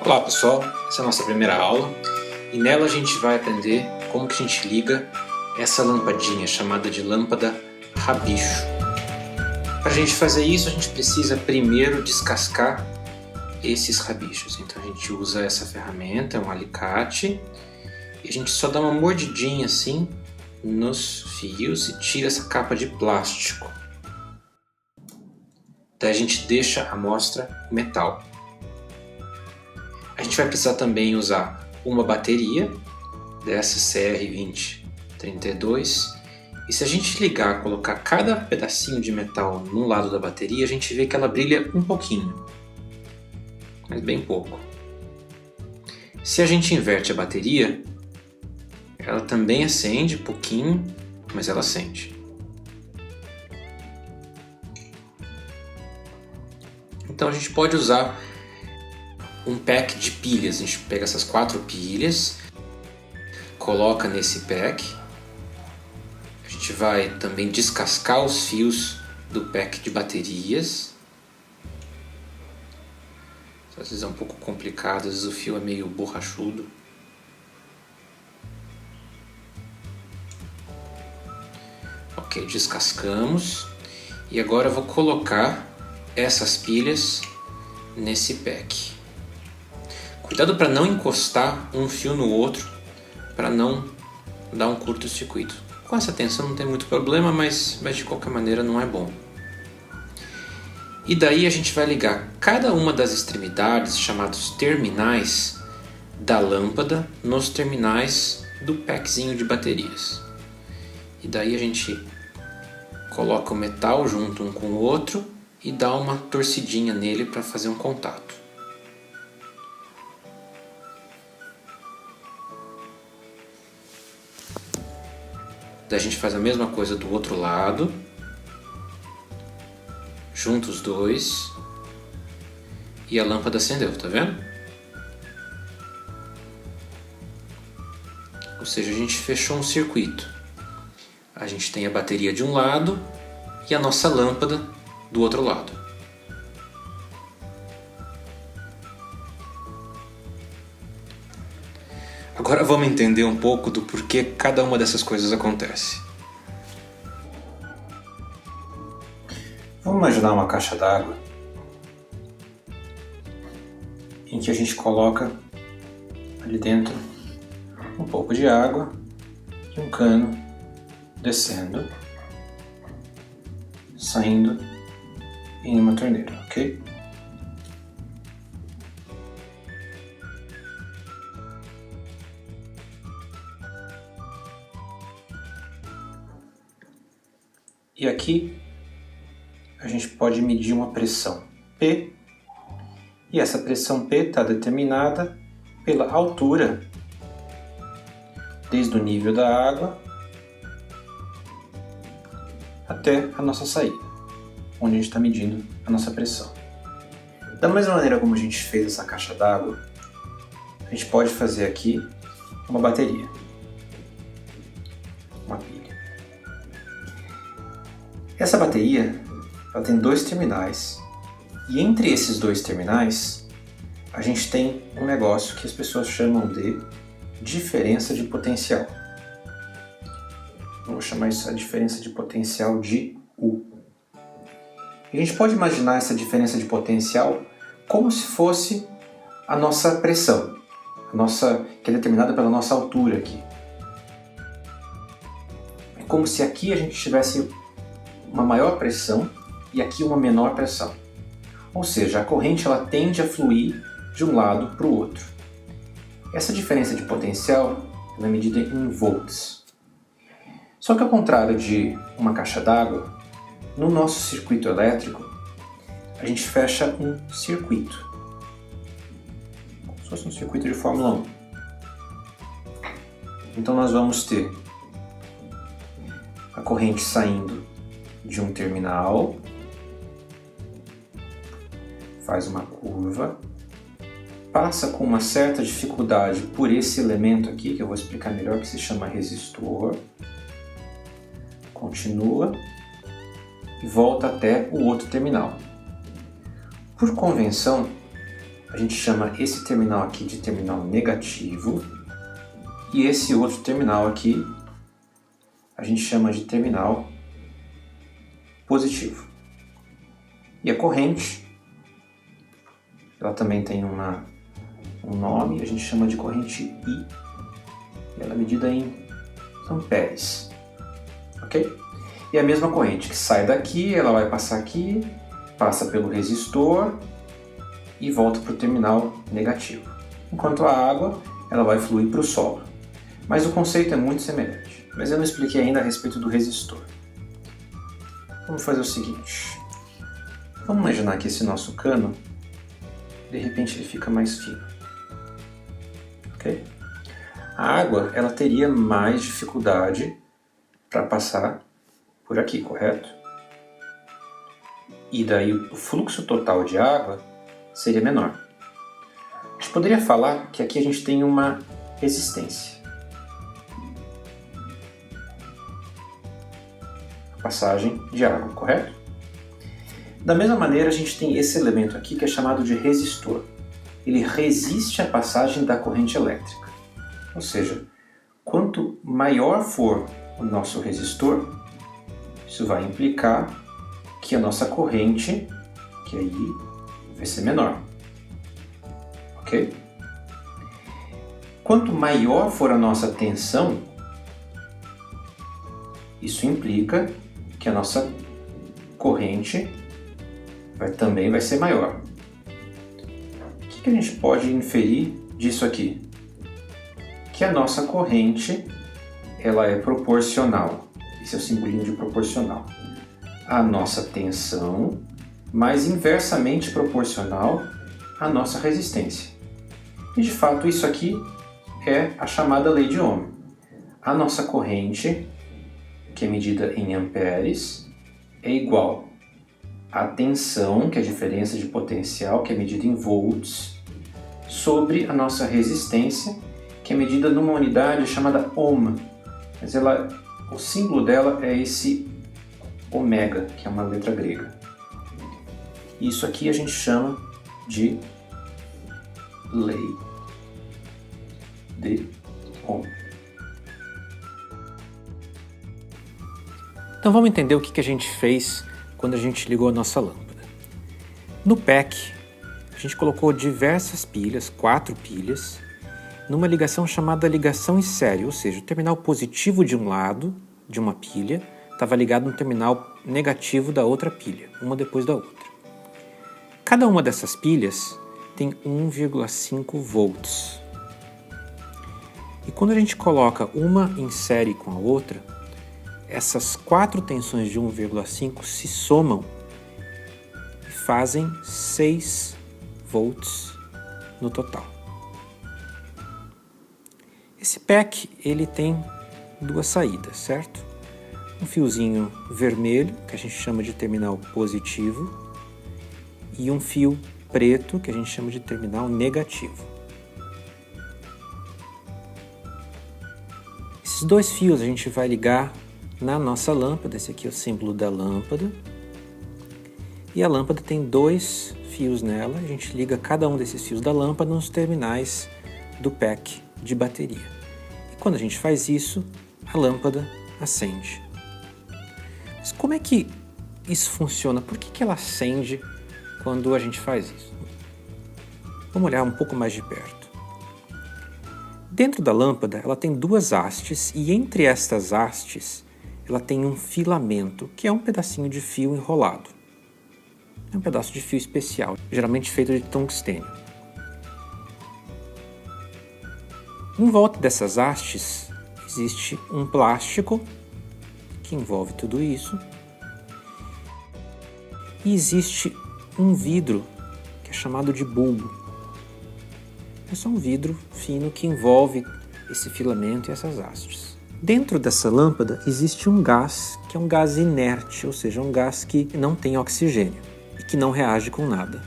Olá pessoal, essa é a nossa primeira aula e nela a gente vai aprender como que a gente liga essa lampadinha chamada de lâmpada rabicho. Para a gente fazer isso a gente precisa primeiro descascar esses rabichos. Então a gente usa essa ferramenta, um alicate, e a gente só dá uma mordidinha assim nos fios e tira essa capa de plástico. Daí a gente deixa a amostra metal. A gente vai precisar também usar uma bateria dessa CR2032 e se a gente ligar, colocar cada pedacinho de metal no lado da bateria, a gente vê que ela brilha um pouquinho, mas bem pouco. Se a gente inverte a bateria, ela também acende pouquinho, mas ela acende. Então a gente pode usar um pack de pilhas. A gente pega essas 4 pilhas, coloca nesse pack. A gente vai também descascar os fios do pack de baterias. Às vezes é um pouco complicado, às vezes o fio é meio borrachudo. Ok, descascamos. E agora eu vou colocar essas pilhas nesse pack. Cuidado para não encostar um fio no outro, para não dar um curto-circuito. Com essa tensão não tem muito problema, mas de qualquer maneira não é bom. E daí a gente vai ligar cada uma das extremidades, chamados terminais, da lâmpada nos terminais do packzinho de baterias. E daí a gente coloca o metal junto um com o outro e dá uma torcidinha nele para fazer um contato. Daí a gente faz a mesma coisa do outro lado, junta os dois e a lâmpada acendeu, tá vendo? Ou seja, a gente fechou um circuito. A gente tem a bateria de um lado e a nossa lâmpada do outro lado. Agora vamos entender um pouco do porquê cada uma dessas coisas acontece. Vamos imaginar uma caixa d'água em que a gente coloca ali dentro um pouco de água e um cano descendo, saindo em uma torneira, ok? E aqui a gente pode medir uma pressão P, e essa pressão P está determinada pela altura desde o nível da água até a nossa saída, onde a gente está medindo a nossa pressão. Da mesma maneira como a gente fez essa caixa d'água, a gente pode fazer aqui uma bateria, uma pilha. Essa bateria ela tem 2 terminais e entre esses 2 terminais a gente tem um negócio que as pessoas chamam de diferença de potencial. Vamos chamar isso a diferença de potencial de U. E a gente pode imaginar essa diferença de potencial como se fosse a nossa pressão, que é determinada pela nossa altura aqui. É como se aqui a gente tivesse uma maior pressão e aqui uma menor pressão. Ou seja, a corrente ela tende a fluir de um lado para o outro. Essa diferença de potencial ela é medida em volts. Só que ao contrário de uma caixa d'água, no nosso circuito elétrico, a gente fecha um circuito. Como se fosse um circuito de Fórmula 1. Então nós vamos ter a corrente saindo de um terminal, faz uma curva, passa com uma certa dificuldade por esse elemento aqui, que eu vou explicar melhor, que se chama resistor, continua e volta até o outro terminal. Por convenção, a gente chama esse terminal aqui de terminal negativo e esse outro terminal aqui a gente chama de terminal positivo. E a corrente, ela também tem um nome, a gente chama de corrente I. E ela é medida em amperes, ok? E a mesma corrente que sai daqui, ela vai passar aqui, passa pelo resistor e volta para o terminal negativo. Enquanto a água, ela vai fluir para o solo. Mas o conceito é muito semelhante. Mas eu não expliquei ainda a respeito do resistor. Vamos fazer o seguinte. Vamos imaginar que esse nosso cano, de repente ele fica mais fino. Ok? A água, ela teria mais dificuldade para passar por aqui, correto? E daí o fluxo total de água seria menor. A gente poderia falar que aqui a gente tem uma resistência. A passagem de água, correto? Da mesma maneira, a gente tem esse elemento aqui que é chamado de resistor. Ele resiste à passagem da corrente elétrica. Ou seja, quanto maior for o nosso resistor, isso vai implicar que a nossa corrente, que aí vai ser menor. Ok? Quanto maior for a nossa tensão, isso implica que a nossa corrente também vai ser maior. O que a gente pode inferir disso aqui? Que a nossa corrente ela é proporcional. Esse é o simbolinho de proporcional. A nossa tensão, mas inversamente proporcional à nossa resistência. E de fato isso aqui é a chamada lei de Ohm. A nossa corrente, que é medida em amperes, é igual à tensão, que é a diferença de potencial, que é medida em volts, sobre a nossa resistência, que é medida numa unidade chamada ohm. Mas o símbolo dela é esse ômega, que é uma letra grega. Isso aqui a gente chama de lei de Ohm. Então vamos entender o que a gente fez quando a gente ligou a nossa lâmpada. No pack, a gente colocou diversas pilhas, 4 pilhas, numa ligação chamada ligação em série, ou seja, o terminal positivo de um lado de uma pilha estava ligado no terminal negativo da outra pilha, uma depois da outra. Cada uma dessas pilhas tem 1,5 volts. E quando a gente coloca uma em série com a outra, essas 4 tensões de 1,5 se somam e fazem 6 volts no total. Esse pack ele tem 2 saídas, certo? Um fiozinho vermelho, que a gente chama de terminal positivo, e um fio preto, que a gente chama de terminal negativo. Esses 2 fios a gente vai ligar na nossa lâmpada. Esse aqui é o símbolo da lâmpada. E a lâmpada tem 2 fios nela. A gente liga cada um desses fios da lâmpada nos terminais do pack de bateria. E quando a gente faz isso, a lâmpada acende. Mas como é que isso funciona? Por que ela acende quando a gente faz isso? Vamos olhar um pouco mais de perto. Dentro da lâmpada, ela tem 2 hastes e entre estas hastes, ela tem um filamento, que é um pedacinho de fio enrolado. É um pedaço de fio especial, geralmente feito de tungstênio. Em volta dessas hastes existe um plástico que envolve tudo isso e existe um vidro que é chamado de bulbo. É só um vidro fino que envolve esse filamento e essas hastes. Dentro dessa lâmpada existe um gás que é um gás inerte, ou seja, um gás que não tem oxigênio e que não reage com nada.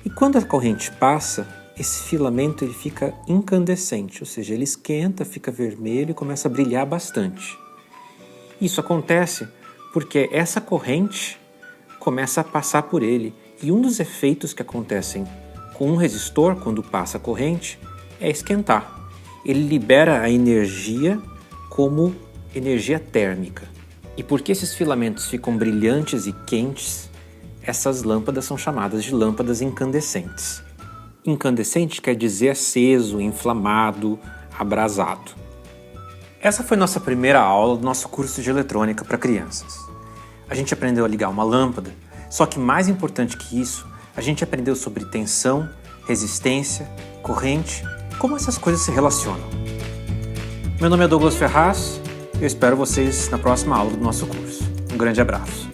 E quando a corrente passa, esse filamento ele fica incandescente, ou seja, ele esquenta, fica vermelho e começa a brilhar bastante. Isso acontece porque essa corrente começa a passar por ele E um dos efeitos que acontecem com um resistor quando passa a corrente é esquentar. Ele libera a energia como energia térmica. E porque esses filamentos ficam brilhantes e quentes, essas lâmpadas são chamadas de lâmpadas incandescentes. Incandescente quer dizer aceso, inflamado, abrasado. Essa foi nossa primeira aula do nosso curso de eletrônica para crianças. A gente aprendeu a ligar uma lâmpada, só que mais importante que isso, a gente aprendeu sobre tensão, resistência, corrente, como essas coisas se relacionam. Meu nome é Douglas Ferraz, eu espero vocês na próxima aula do nosso curso. Um grande abraço.